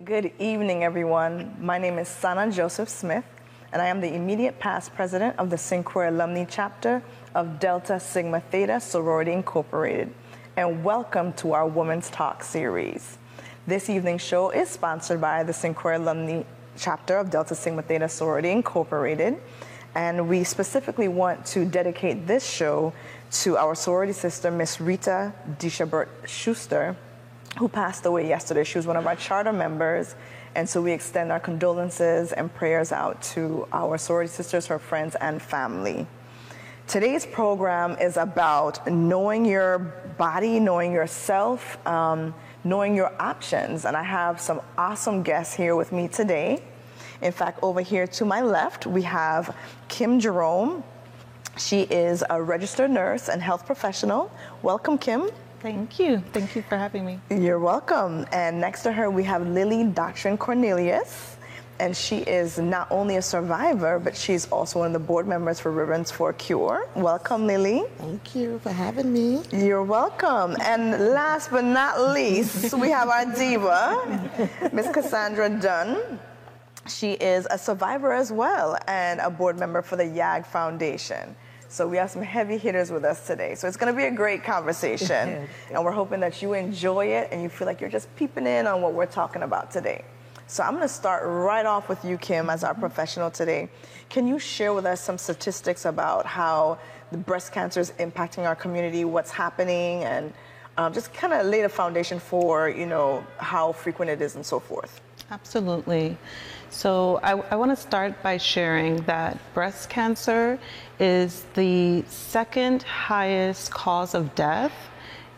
Good evening, everyone. My name is Sana Joseph Smith, and I am the immediate past president of the Syncore Alumni Chapter of Delta Sigma Theta Sorority Incorporated. And welcome to our Women's Talk series. This evening's show is sponsored by the Syncore Alumni Chapter of Delta Sigma Theta Sorority Incorporated. And we specifically want to dedicate this show to our sorority sister, Miss Rita Dishabert Schuster, who passed away yesterday. She was one of our charter members, and so we extend our condolences and prayers out to our sorority sisters, her friends, and family. Today's program is about knowing your body, knowing yourself, knowing your options, and I have some awesome guests here with me today. In fact, over here to my left, we have Kim Jerome. She is a registered nurse and health professional. Welcome, Kim. Thank you. Thank you for having me. You're welcome. And next to her, we have Lily Doctrine Cornelius. And she is not only a survivor, but she's also one of the board members for Ribbons for a Cure. Welcome, Lily. Thank you for having me. You're welcome. And last but not least, we have our diva, Miss Cassandra Dunn. She is a survivor as well and a board member for the YAG Foundation. So we have some heavy hitters with us today. So it's going to be a great conversation. And we're hoping that you enjoy it and you feel like you're just peeping in on what we're talking about today. So I'm going to start right off with you, Kim, as our professional today. Can you share with us some statistics about how the breast cancer is impacting our community, what's happening, and just kind of lay the foundation for, how frequent it is and so forth? Absolutely. So I want to start by sharing that breast cancer is the second highest cause of death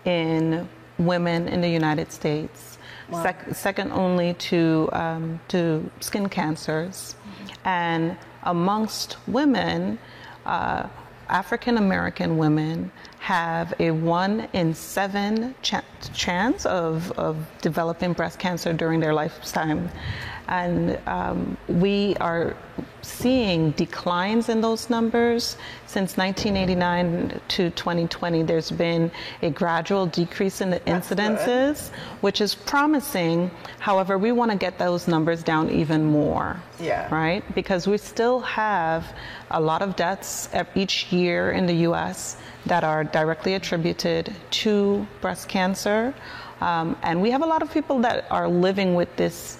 in women in the United States. Wow. Second only to skin cancers. And amongst women, African American women have a 1 in 7 chance of developing breast cancer during their lifetime. And we are seeing declines in those numbers. Since 1989 to 2020, there's been a gradual decrease in the incidences, which is promising. However, we want to get those numbers down even more, right? Because we still have a lot of deaths each year in the U.S. that are directly attributed to breast cancer. And we have a lot of people that are living with this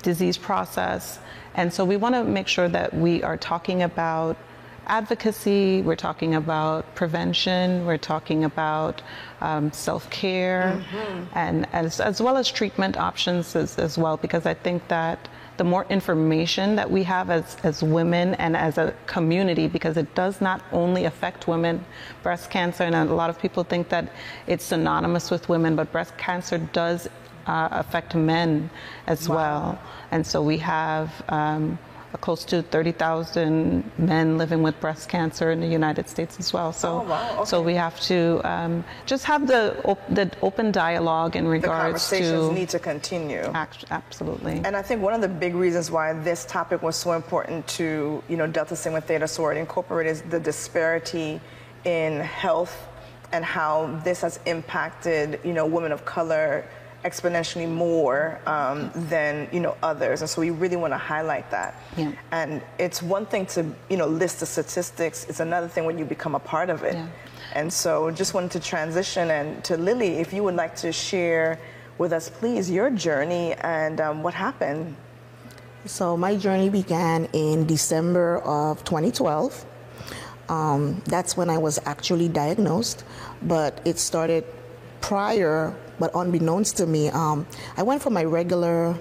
disease process. And so we want to make sure that we are talking about advocacy, we're talking about prevention, we're talking about self-care, and as well as treatment options as well, because I think that the more information that we have as women and as a community, because it does not only affect women, breast cancer, and a lot of people think that it's synonymous with women, but breast cancer does affect men as well. And so we have close to 30,000 men living with breast cancer in the United States as well. So, so we have to just have the open dialogue in regards to... The conversations need to continue. Absolutely. And I think one of the big reasons why this topic was so important to, Delta Sigma Theta Sorority Incorporated is the disparity in health and how this has impacted, women of color exponentially more than others, and so we really want to highlight that. And it's one thing to list the statistics; it's another thing when you become a part of it. And so, just wanted to transition and to Lily, if you would like to share with us, please, your journey and what happened. So my journey began in December of 2012. That's when I was actually diagnosed, but it started prior. But unbeknownst to me, I went for my regular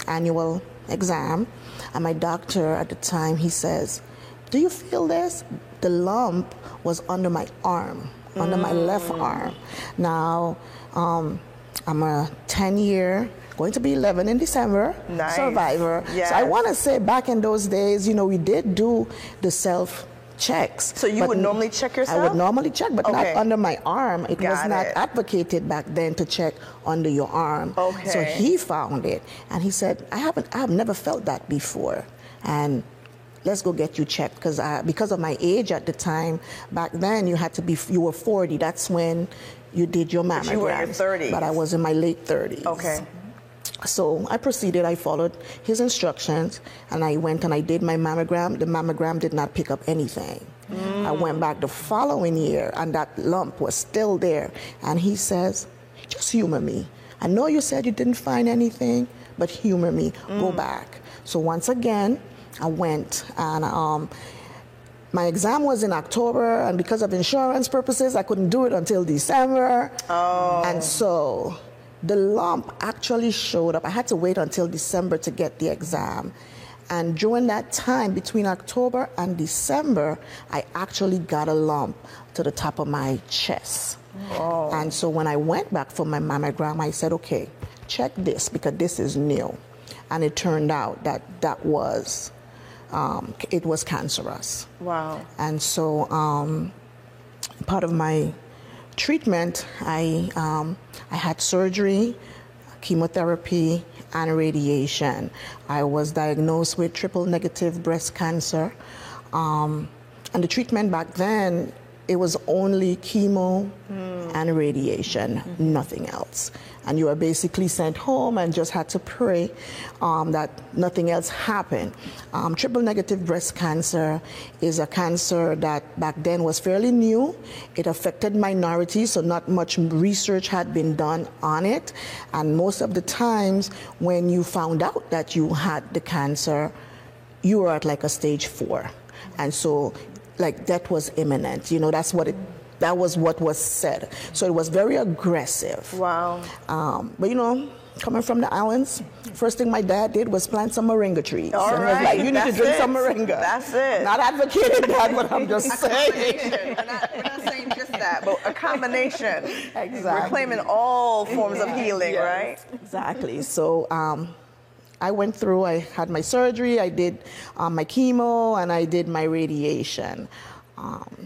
annual exam, and my doctor at the time, he says, "Do you feel this?" The lump was under my arm, under my left arm. Now, I'm a 10-year, going to be 11 in December, survivor. So I want to say back in those days, we did do the self-checks. So you would normally check yourself? I would normally check, but not under my arm. It was not advocated back then to check under your arm. So he found it, and he said, I've never felt that before, and let's go get you checked, because of my age at the time, back then you were 40. That's when you did your mammograms. But you were in your 30s. But I was in my late 30s. Okay. So I proceeded, I followed his instructions, and I went and I did my mammogram. The mammogram did not pick up anything. I went back the following year, and that lump was still there. And he says, just humor me. I know you said you didn't find anything, but humor me. Go back. So once again, I went, and my exam was in October, and because of insurance purposes, I couldn't do it until December. Oh. And so the lump actually showed up. I had to wait until December to get the exam. And during that time, between October and December, I actually got a lump to the top of my chest. Oh. And so when I went back for my mammogram, I said, okay, check this because this is new. And it turned out that that was, it was cancerous. Wow. And so part of my treatment, I had surgery, chemotherapy, and radiation. I was diagnosed with triple negative breast cancer. And the treatment back then, it was only chemo and radiation, nothing else. And you were basically sent home and just had to pray that nothing else happened. Triple negative breast cancer is a cancer that back then was fairly new. It affected minorities, so not much research had been done on it. And most of the times when you found out that you had the cancer, you were at like a stage 4. And so like death was imminent. You know, that was what was said. So it was very aggressive. Wow. But you know, coming from the islands, first thing my dad did was plant some moringa trees. All and right. was like, you need to drink some moringa. That's it. Not advocating that, but I'm just saying. We're not saying just that, but a combination. Exactly. We're claiming all forms of healing, right? Exactly. So I went through, I had my surgery, I did my chemo, and I did my radiation.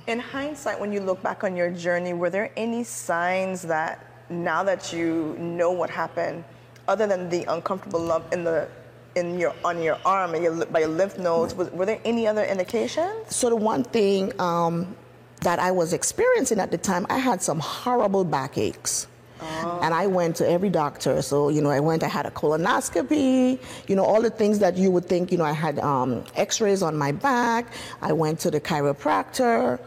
In hindsight, when you look back on your journey, were there any signs that now that you know what happened, other than the uncomfortable lump on your arm and by your lymph nodes, were there any other indications? So the one thing that I was experiencing at the time, I had some horrible backaches. And I went to every doctor. So, you know, I had a colonoscopy, you know, all the things that you would think, you know, I had x-rays on my back. I went to the chiropractor.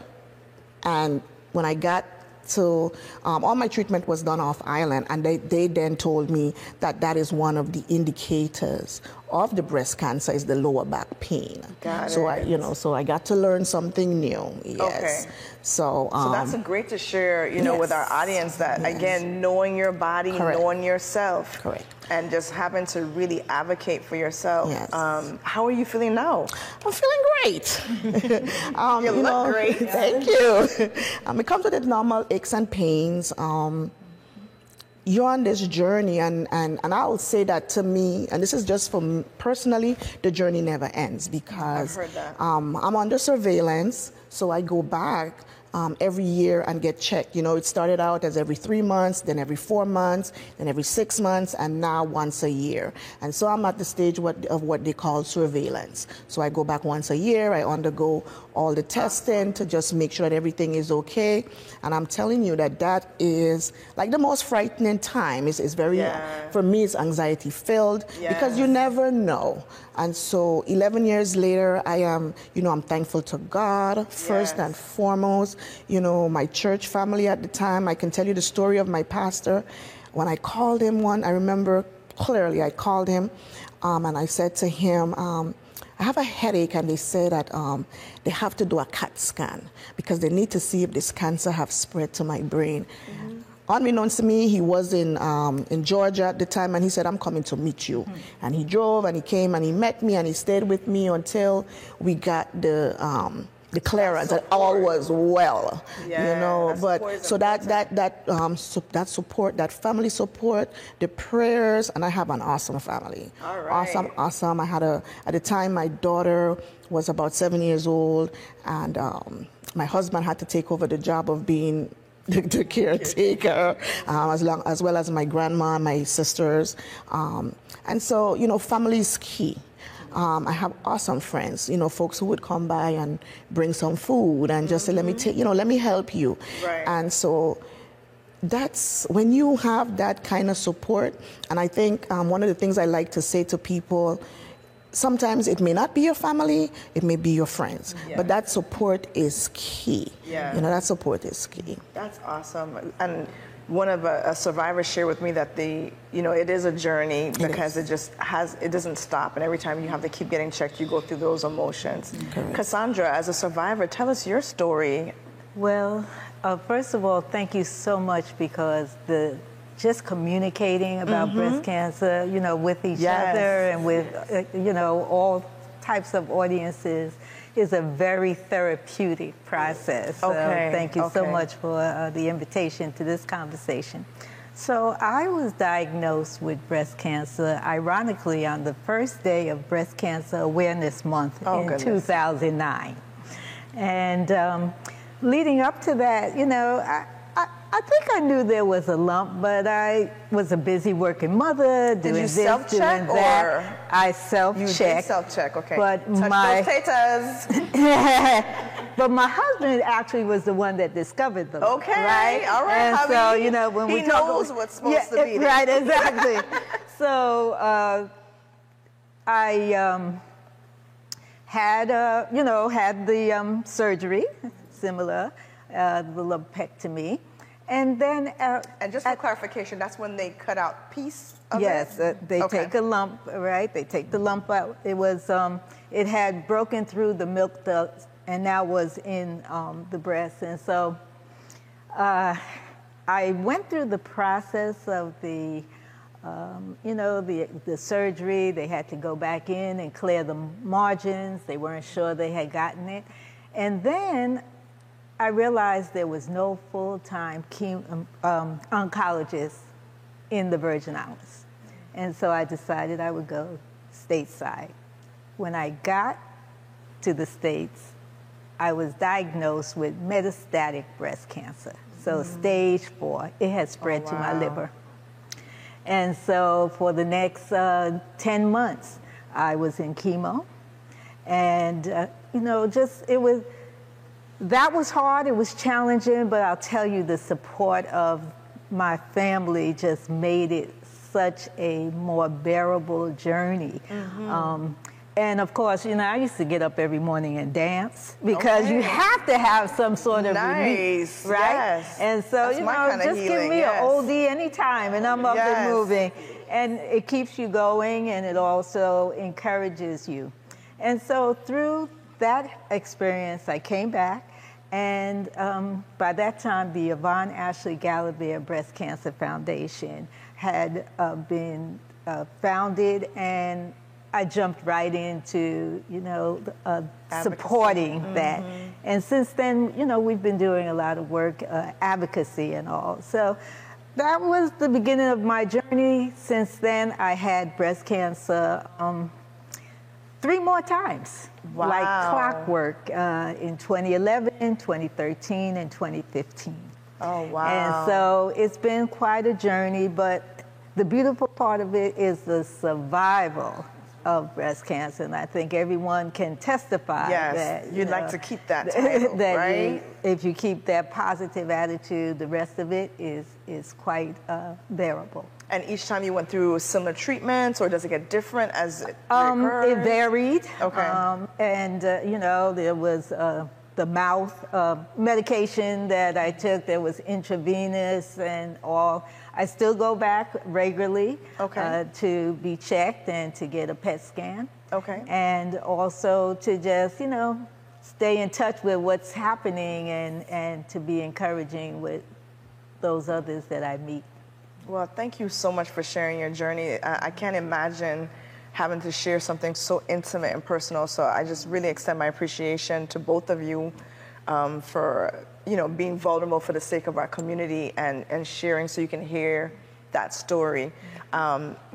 And when I got to, all my treatment was done off island. And they then told me that that is one of the indicators of the breast cancer is the lower back pain. Got so it. So I got to learn something new. Yes. Okay. So that's great to share, you know, yes. with our audience that, Yes. again, knowing your body, Correct. knowing yourself. Correct. And just having to really advocate for yourself. Yes. How are you feeling now? I'm feeling great. You look great. Thank you. It comes with the normal aches and pains. You're on this journey, and I will say that to me, and this is just for me personally, the journey never ends because I've heard that. I'm under surveillance, so I go back every year and get checked. You know, it started out as every 3 months, then every 4 months, then every 6 months, and now once a year. And so I'm at the stage of what they call surveillance. So I go back once a year, I undergo all the testing to just make sure that everything is okay. And I'm telling you that is like the most frightening time. It's very, for me, it's anxiety filled because you never know. And so 11 years later, I am, you know, I'm thankful to God first and foremost. You know, my church family at the time, I can tell you the story of my pastor. When I called him I remember clearly, I called him and I said to him, I have a headache, and they say that they have to do a CAT scan because they need to see if this cancer have spread to my brain. Mm-hmm. Unbeknownst to me, he was in Georgia at the time, and he said, I'm coming to meet you. Mm-hmm. And he drove, and he came, and he met me, and he stayed with me until we got the clearance that all was well, you know. But so that support, that family support, the prayers, and I have an awesome family. All right. Awesome. I had at the time my daughter was about 7 years old, and my husband had to take over the job of being the caretaker, as well as my grandma, my sisters, and so, you know, family is key. I have awesome friends, you know, folks who would come by and bring some food and just say, let me help you. Right. And so that's when you have that kind of support. And I think one of the things I like to say to people, sometimes it may not be your family, it may be your friends, but that support is key. Yeah. That support is key. That's awesome. And one of a survivor shared with me that it is a journey because it doesn't stop. And every time you have to keep getting checked, you go through those emotions. Correct. Cassandra, as a survivor, tell us your story. Well, first of all, thank you so much, because just communicating about breast cancer, with each other and with, all types of audiences is a very therapeutic process. Okay. Thank you so much for the invitation to this conversation. So I was diagnosed with breast cancer, ironically, on the first day of Breast Cancer Awareness Month in 2009. And leading up to that, I think I knew there was a lump, but I was a busy working mother, doing Did you this, self-check, doing that. or I self-checked. You did self-check, okay. But Touch those taters. But my husband actually was the one that discovered the lump. Okay, right? all right, And hubby. so, when he we talk, knows what's supposed to be there. right, exactly. So I had the surgery, similar, the lumpectomy. And then... and just for clarification, that's when they cut out piece of yes, it? they take a lump, right? They take the lump out. It was, it had broken through the milk duct and now was in the breast. And so I went through the process of the surgery. They had to go back in and clear the margins. They weren't sure they had gotten it. And then I realized there was no full-time oncologist in the Virgin Islands. And so I decided I would go stateside. When I got to the States, I was diagnosed with metastatic breast cancer. So stage 4, it had spread to my liver. And so for the next 10 months, I was in chemo. And, that was hard, it was challenging, but I'll tell you, the support of my family just made it such a more bearable journey. And of course, I used to get up every morning and dance, because you have to have some sort of relief, right? Yes. And so, That's just give me an oldie anytime and I'm up and moving. And it keeps you going, and it also encourages you. And so through that experience, I came back, and by that time, the Yvonne Ashley Gallagher Breast Cancer Foundation had been founded, and I jumped right into, supporting that. And since then, we've been doing a lot of work, advocacy and all. So that was the beginning of my journey. Since then, I had breast cancer 3 more times, like clockwork, in 2011, 2013, and 2015. Oh, wow. And so it's been quite a journey, but the beautiful part of it is the survival of breast cancer, and I think everyone can testify that you'd like to keep that title, that right? If you keep that positive attitude, the rest of it is quite bearable. And each time you went through similar treatments, or does it get different as it recurs? It varied. Okay. There was the mouth medication that I took. There was intravenous and all. I still go back regularly to be checked and to get a PET scan. Okay. And also to just, stay in touch with what's happening and to be encouraging with those others that I meet. Well, thank you so much for sharing your journey. I can't imagine having to share something so intimate and personal. So I just really extend my appreciation to both of you for being vulnerable for the sake of our community and sharing so you can hear that story.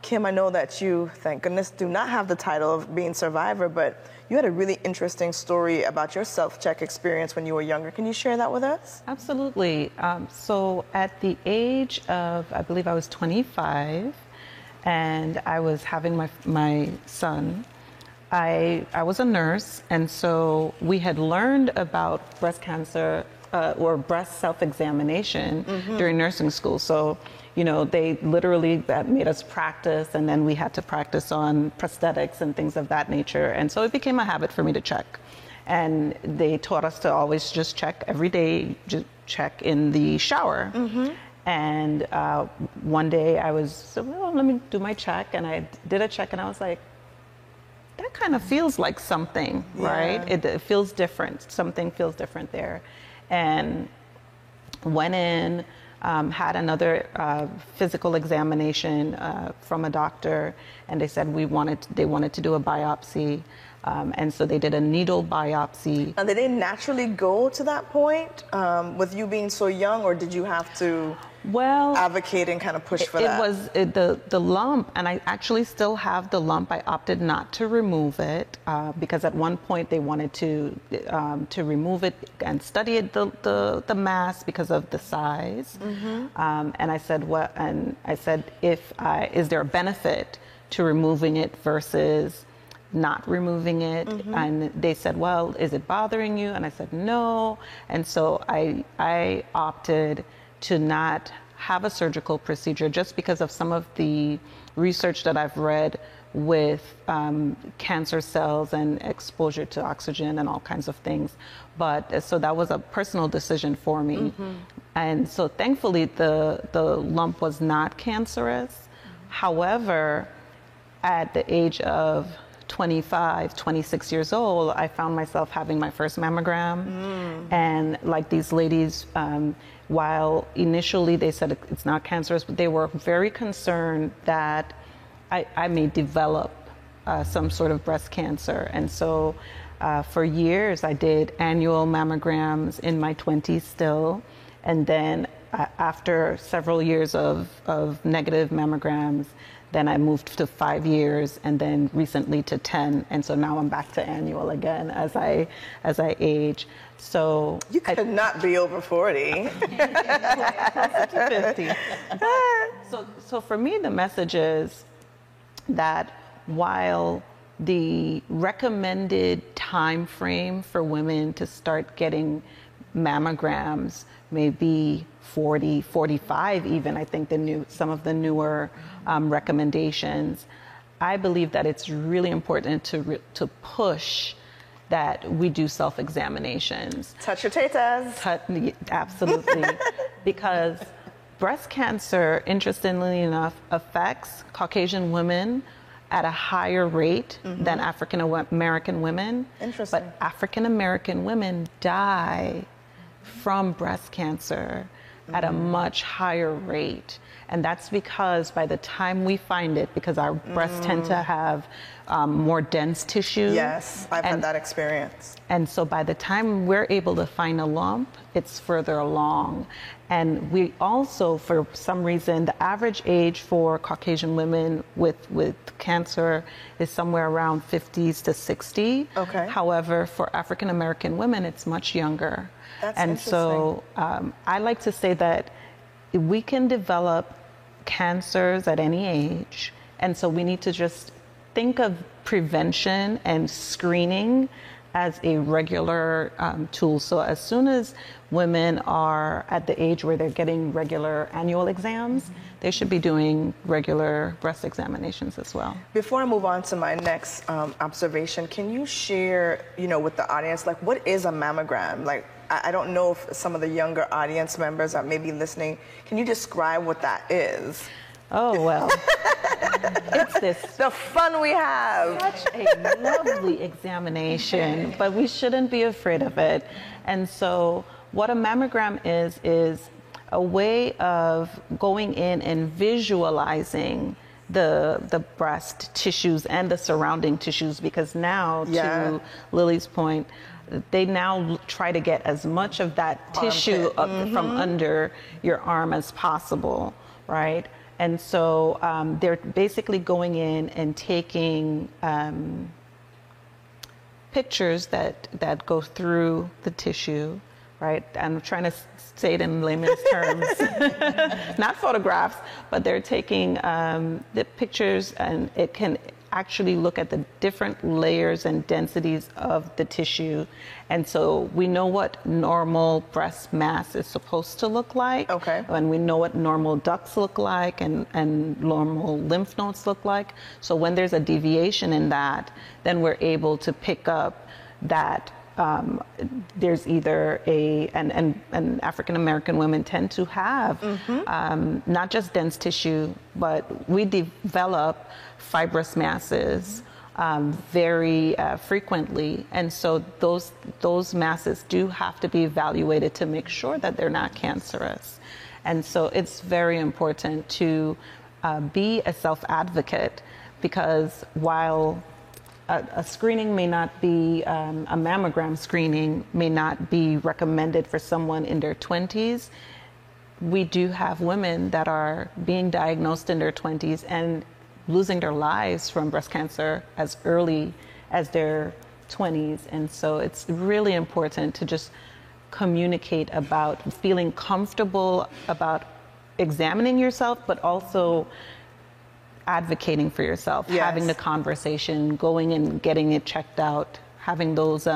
Kim, I know that you, thank goodness, do not have the title of being survivor, but you had a really interesting story about your self-check experience when you were younger. Can you share that with us? Absolutely. So at the age of, I believe I was 25, and I was having my son, I was a nurse, and so we had learned about breast cancer or breast self-examination during nursing school. So, you know, they literally made us practice, and then we had to practice on prosthetics and things of that nature. And so it became a habit for me to check. And they taught us to always just check every day, just check in the shower. And one day I was, well, let me do my check. And I did a check, and I was like, that kind of feels like something, right? It feels different. Something feels different there. And went in, had another physical examination from a doctor, and they said they wanted to do a biopsy. And so they did a needle biopsy. And did they naturally go to that point with you being so young, or did you have to advocate and kind of push for that? It was the lump, and I actually still have the lump. I opted not to remove it because at one point they wanted to remove it and study it, the mass, because of the size. And I said, is there a benefit to removing it versus not removing it? And they said, well, is it bothering you? And I said, no. And so I opted to not have a surgical procedure just because of some of the research that I've read with cancer cells and exposure to oxygen and all kinds of things. But so that was a personal decision for me. And so thankfully the lump was not cancerous. However, at the age of 26 years old, I found myself having my first mammogram. And like these ladies, while initially they said it's not cancerous, but they were very concerned that I may develop some sort of breast cancer. And so for years I did annual mammograms in my 20s still. And then after several years of negative mammograms, then I moved to 5 years, and then recently to 10, and so now I'm back to annual again as I age. So you could not be over 40. 50. So for me, the message is that while the recommended time frame for women to start getting mammograms may be 40, 45 even, I think some of the newer recommendations, I believe that it's really important to push that we do self-examinations. Touch your tatas. Absolutely. Because breast cancer, interestingly enough, affects Caucasian women at a higher rate than African American women. Interesting. But African American women die from breast cancer at a much higher rate. And that's because by the time we find it, because our breasts tend to have more dense tissue. Yes, I've had that experience. And so by the time we're able to find a lump, it's further along. And we also, for some reason, the average age for Caucasian women with cancer is somewhere around 50s to 60. Okay. However, for African American women, it's much younger. That's and interesting. So I like to say that we can develop cancers at any age. And so we need to just think of prevention and screening as a regular tool. So as soon as women are at the age where they're getting regular annual exams, they should be doing regular breast examinations as well. Before I move on to my next observation, can you share, with the audience, like, what is a mammogram? Like, I don't know if some of the younger audience members that may be listening, can you describe what that is? Oh, well, it's the fun we have. Such a lovely examination, but we shouldn't be afraid of it. And so what a mammogram is a way of going in and visualizing the breast tissues and the surrounding tissues, because now, to Lily's point, they now try to get as much of that tissue from under your arm as possible, right? And so they're basically going in and taking pictures that go through the tissue, right? I'm trying to say it in layman's terms, not photographs, but they're taking the pictures, and it can actually look at the different layers and densities of the tissue. And so we know what normal breast mass is supposed to look like. Okay. And we know what normal ducts look like and normal lymph nodes look like. So when there's a deviation in that, then we're able to pick up that there's either and African American women tend to have not just dense tissue, but we develop fibrous masses very frequently, and so those masses do have to be evaluated to make sure that they're not cancerous. And so it's very important to be a self-advocate, because while a screening may not be, a mammogram screening may not be recommended for someone in their 20s, we do have women that are being diagnosed in their 20s and losing their lives from breast cancer as early as their 20s. And so it's really important to just communicate about feeling comfortable about examining yourself, but also advocating for yourself, yes. having the conversation, going and getting it checked out, having those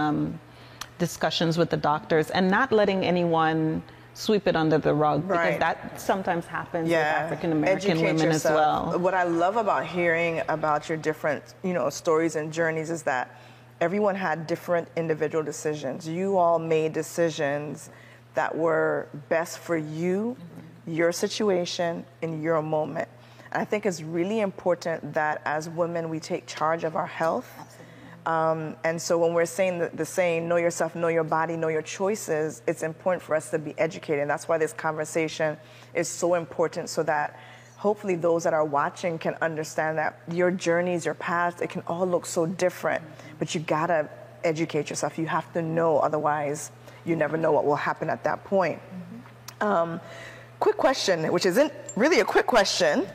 discussions with the doctors, and not letting anyone sweep it under the rug, because that sometimes happens with African American women as well. What I love about hearing about your different, stories and journeys is that everyone had different individual decisions. You all made decisions that were best for you, your situation, in your moment. I think it's really important that as women, we take charge of our health. And so when we're saying the saying, know yourself, know your body, know your choices, it's important for us to be educated. And that's why this conversation is so important, so that hopefully those that are watching can understand that your journeys, your paths, it can all look so different, but you gotta educate yourself. You have to know, otherwise you never know what will happen at that point. Quick question, which isn't really a quick question,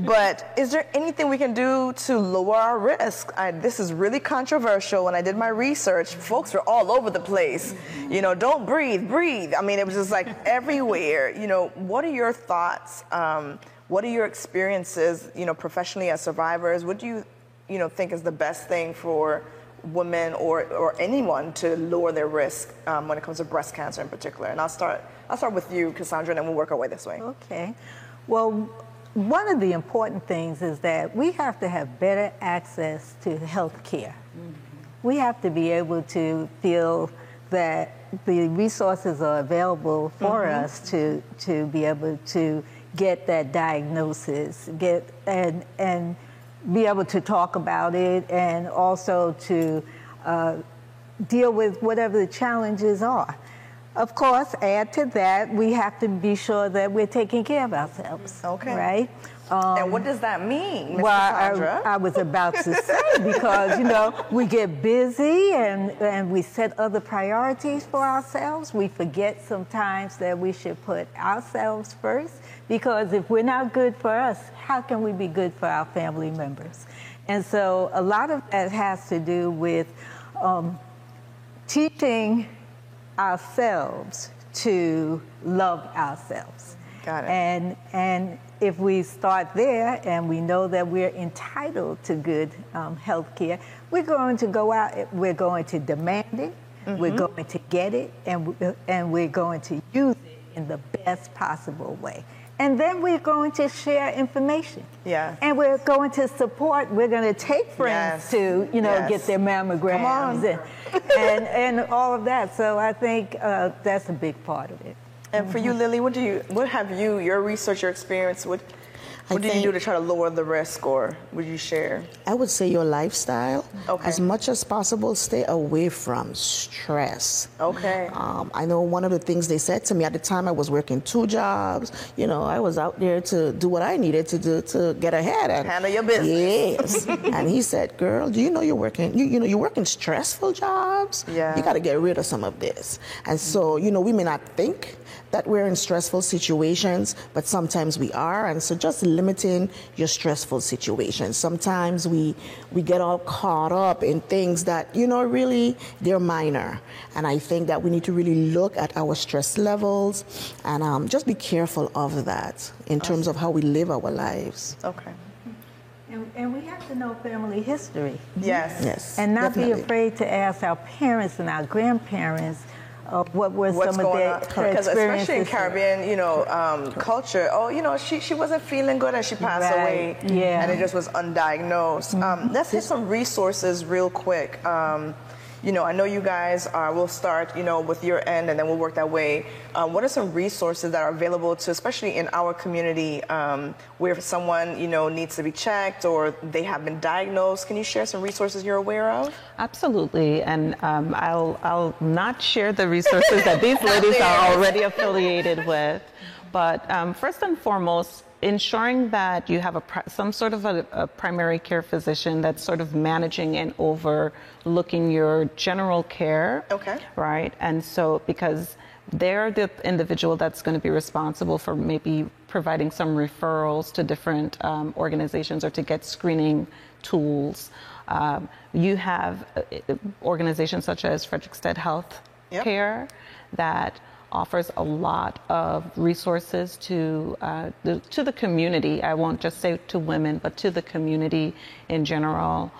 but is there anything we can do to lower our risk? This is really controversial. When I did my research, folks were all over the place. Don't breathe, breathe. I mean, it was just like everywhere. What are your thoughts? What are your experiences, professionally as survivors? What do you think is the best thing for women or anyone to lower their risk when it comes to breast cancer in particular? And I'll start with you, Cassandra, and then we'll work our way this way. Okay. Well, one of the important things is that we have to have better access to health care. We have to be able to feel that the resources are available for us to be able to get that diagnosis, and be able to talk about it, and also to deal with whatever the challenges are. Of course, add to that, we have to be sure that we're taking care of ourselves. Okay. Right? And what does that mean, Ms. Well, Cassandra? I was about to say, because, we get busy and we set other priorities for ourselves. We forget sometimes that we should put ourselves first, because if we're not good for us, how can we be good for our family members? And so a lot of that has to do with teaching ourselves to love ourselves. Got it. And if we start there and we know that we're entitled to good health care, we're going to go out, we're going to demand it, we're going to get it, and we're going to use it in the best possible way. And then we're going to share information. Yeah. And we're going to support, we're going to take friends to, get their mammograms and all of that. So I think that's a big part of it. And for you, Lily, what have your research, your experience, what do you do to try to lower the risk, or would you share? I would say your lifestyle. Okay. As much as possible, stay away from stress. Okay. I know one of the things they said to me at the time, I was working 2 jobs. I was out there to do what I needed to do to get ahead. And handle your business. Yes. And he said, girl, do you know you're working, you're working stressful jobs? Yeah. You got to get rid of some of this. And so, we may not think that we're in stressful situations, but sometimes we are. And so just limiting your stressful situations. Sometimes we get all caught up in things that, really, they're minor. And I think that we need to really look at our stress levels and just be careful of that in terms of how we live our lives. Okay. And we have to know family history. Yes. Yes. And not definitely. be afraid to ask our parents and our grandparents what were What's some of going their on? Because experiences. especially in Caribbean, culture, she wasn't feeling good and she passed away. Yeah. And it just was undiagnosed. Let's hit some resources real quick. I know you guys will start, with your end and then we'll work that way. What are some resources that are available to, especially in our community, where someone, needs to be checked or they have been diagnosed? Can you share some resources you're aware of? Absolutely, and I'll not share the resources that these ladies are already affiliated with, but first and foremost, ensuring that you have some sort of a primary care physician that's sort of managing and overlooking your general care. Okay. Right, and so because they're the individual that's going to be responsible for maybe providing some referrals to different organizations or to get screening tools. You have organizations such as Frederiksted Health Care that offers a lot of resources to the community. I won't just say to women, but to the community in general.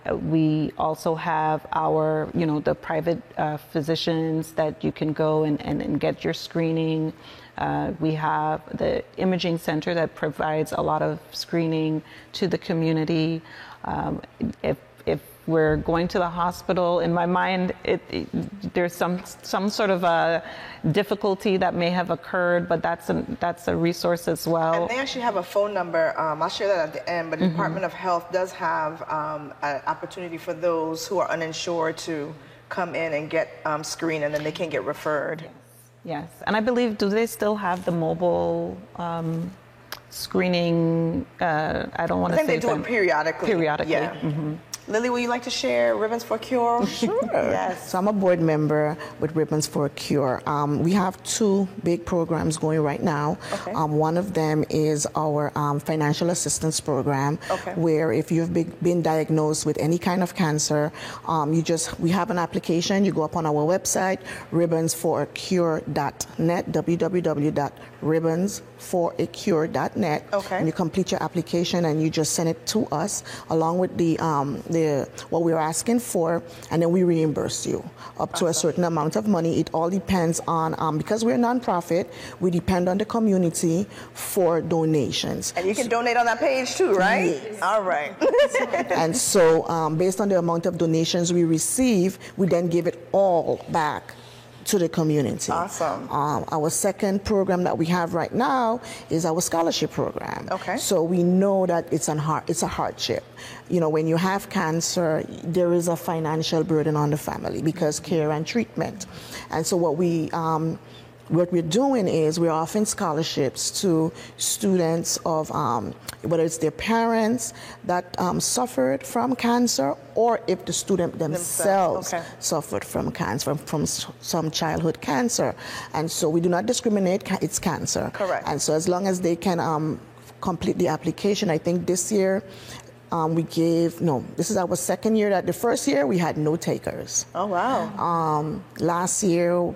We also have our, the private physicians that you can go and get your screening. We have the imaging center that provides a lot of screening to the community. If we're going to the hospital, in my mind, there's some sort of a difficulty that may have occurred, but that's a resource as well. And they actually have a phone number. I'll share that at the end. But the Department of Health does have an opportunity for those who are uninsured to come in and get screened, and then they can get referred. Yes, and I believe, do they still have the mobile screening? I don't want to say. I think they do it periodically. Periodically. Yeah. Lily, would you like to share Ribbons for a Cure? Sure. Yes. So I'm a board member with Ribbons for a Cure. We have two big programs going right now. Okay. One of them is our financial assistance program, where if you've been diagnosed with any kind of cancer, we have an application. You go up on our website, ribbonsforacure.net, www.ribbonsforacure.net, and you complete your application and you just send it to us along with what we're asking for, and then we reimburse you up to a certain amount of money. It all depends on, because we're a nonprofit, we depend on the community for donations. And you can donate on that page too, right? Yes. All right. And so based on the amount of donations we receive, we then give it all back to the community. Awesome. Our second program that we have right now is our scholarship program. Okay. So we know that it's a hardship. When you have cancer, there is a financial burden on the family because care and treatment. And so what we're doing is we're offering scholarships to students of whether it's their parents that suffered from cancer, or if the student themselves suffered from cancer, from some childhood cancer. And so we do not discriminate, it's cancer. Correct. And so as long as they can complete the application, I think this year this is our second year. The first year we had no takers. Oh, wow. Last year,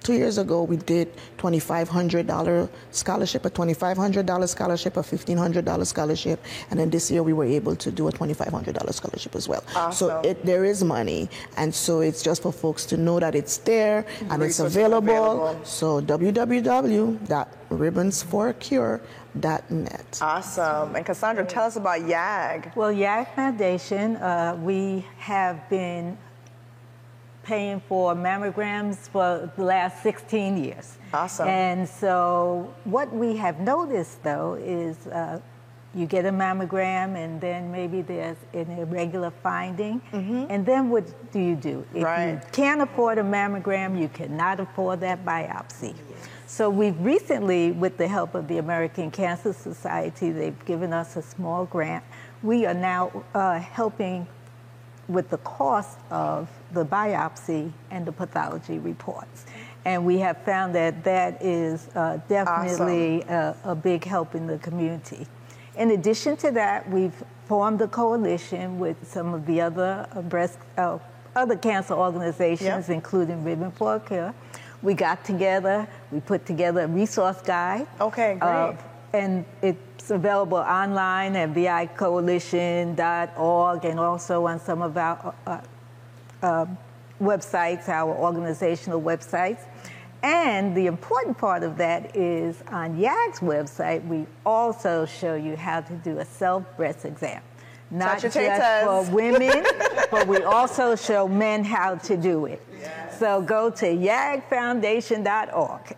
2 years ago, we did $2,500 scholarship, a $2,500 scholarship, a $1,500 scholarship, and then this year we were able to do a $2,500 scholarship as well. Awesome. So there is money, and so it's just for folks to know that it's there and it's available. So www.ribbonsforacure.net. Awesome. And Cassandra, tell us about YAG. Well, YAG Foundation, we have been paying for mammograms for the last 16 years. Awesome. And so what we have noticed, though, is you get a mammogram and then maybe there's an irregular finding. And then what do you do? If you can't afford a mammogram, you cannot afford that biopsy. So we've recently, with the help of the American Cancer Society, they've given us a small grant. We are now helping with the cost of the biopsy and the pathology reports. And we have found that that is definitely a big help in the community. In addition to that, we've formed a coalition with some of the other other cancer organizations, including Ribbon for a Cure. We got together, we put together a resource guide. Okay, great. and it's available online at vicoalition.org and also on some of our websites, our organizational websites. And the important part of that is on YAG's website, we also show you how to do a self-breast exam. Not just for women, but we also show men how to do it. Yes. So go to yagfoundation.org.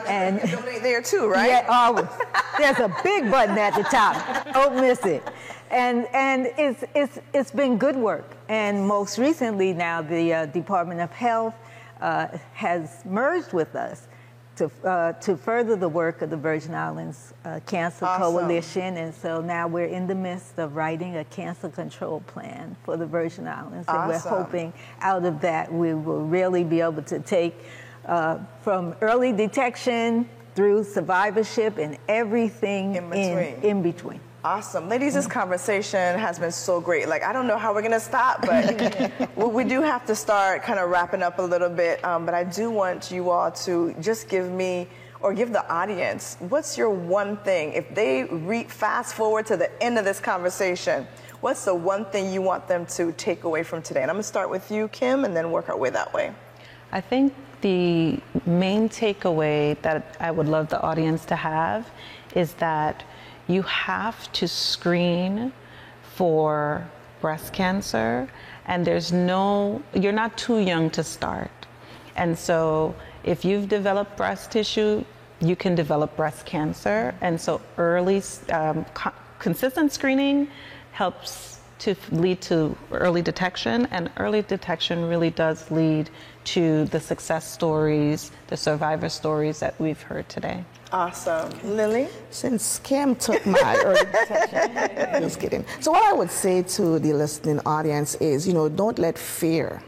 And you can donate there too, right? Yeah, there's a big button at the top. Don't miss it. And it's been good work. And most recently now, the Department of Health has merged with us to further the work of the Virgin Islands Cancer Coalition. And so now we're in the midst of writing a cancer control plan for the Virgin Islands. And we're hoping out of that we will really be able to take from early detection through survivorship and everything in between. Awesome. Ladies, this conversation has been so great. Like, I don't know how we're going to stop, but we do have to start kind of wrapping up a little bit. But I do want you all to just give me, or give the audience, what's your one thing? If they fast forward to the end of this conversation, what's the one thing you want them to take away from today? And I'm going to start with you, Kim, and then work our way that way. I think the main takeaway that I would love the audience to have is that you have to screen for breast cancer, and you're not too young to start. And so if you've developed breast tissue, you can develop breast cancer. And so consistent screening helps to lead to early detection, and early detection really does lead to the success stories, the survivor stories that we've heard today. Awesome. Lily? Since Kim took my early detection, just kidding. So what I would say to the listening audience is, don't let fear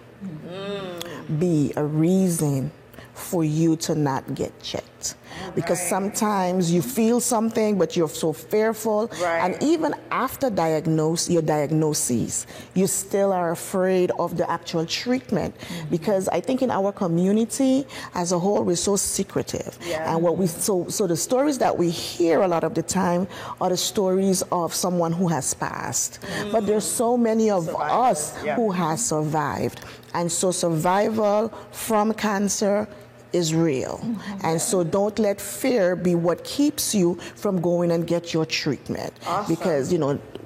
be a reason for you to not get checked. Because sometimes you feel something, but you're so fearful. Right. And even after your diagnosis, you still are afraid of the actual treatment. Because I think in our community as a whole, we're so secretive. Yeah. And so the stories that we hear a lot of the time are the stories of someone who has passed. But there's so many of us who has survived. And so survival from cancer is real. And so don't let fear be what keeps you from going and get your treatment. Awesome. Because,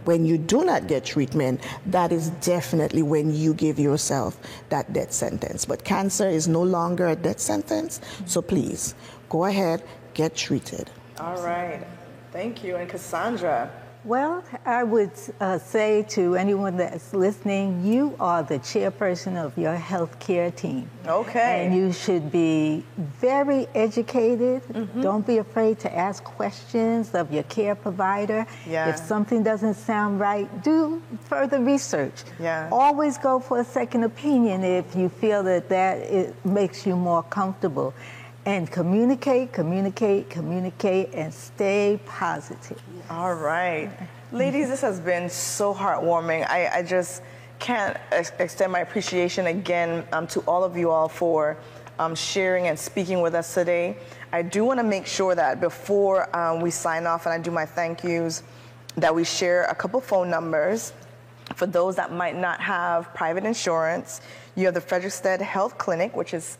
when you do not get treatment, that is definitely when you give yourself that death sentence. But cancer is no longer a death sentence, so please, go ahead, get treated. All right. Thank you. And Cassandra? Well, I would say to anyone that's listening, you are the chairperson of your healthcare team. Okay. And you should be very educated. Don't be afraid to ask questions of your care provider. Yeah. If something doesn't sound right, do further research. Yeah. Always go for a second opinion if you feel that it makes you more comfortable. And communicate, and stay positive. All right. Ladies, this has been so heartwarming. I just can't extend my appreciation again to all of you all for sharing and speaking with us today. I do want to make sure that before we sign off and I do my thank yous, that we share a couple phone numbers for those that might not have private insurance. You have the Frederiksted Health Clinic, which is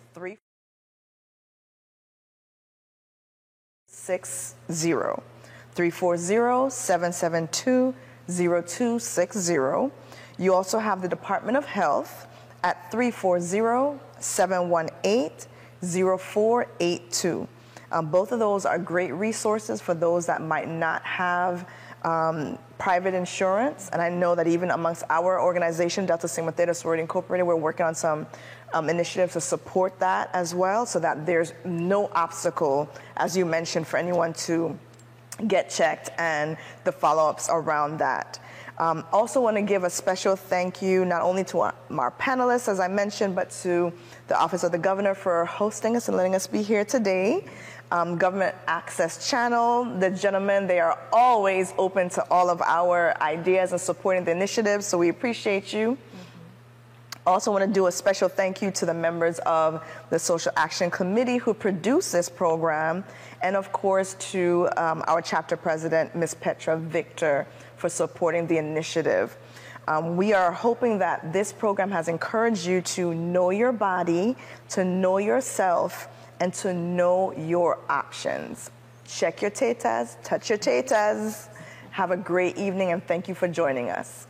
340-772-0260. You also have the Department of Health at 340-718-0482. Both of those are great resources for those that might not have private insurance. And I know that even amongst our organization, Delta Sigma Theta Sorority Incorporated, we're working on some initiatives to support that as well, so that there's no obstacle, as you mentioned, for anyone to get checked and the follow-ups around that. Also want to give a special thank you not only to our panelists, as I mentioned, but to the Office of the Governor for hosting us and letting us be here today. Government Access Channel, the gentlemen, they are always open to all of our ideas and supporting the initiatives, so we appreciate you. I also want to do a special thank you to the members of the Social Action Committee who produced this program, and of course to our chapter president, Ms. Petra Victor, for supporting the initiative. We are hoping that this program has encouraged you to know your body, to know yourself, and to know your options. Check your tetas, touch your tetas. Have a great evening, and thank you for joining us.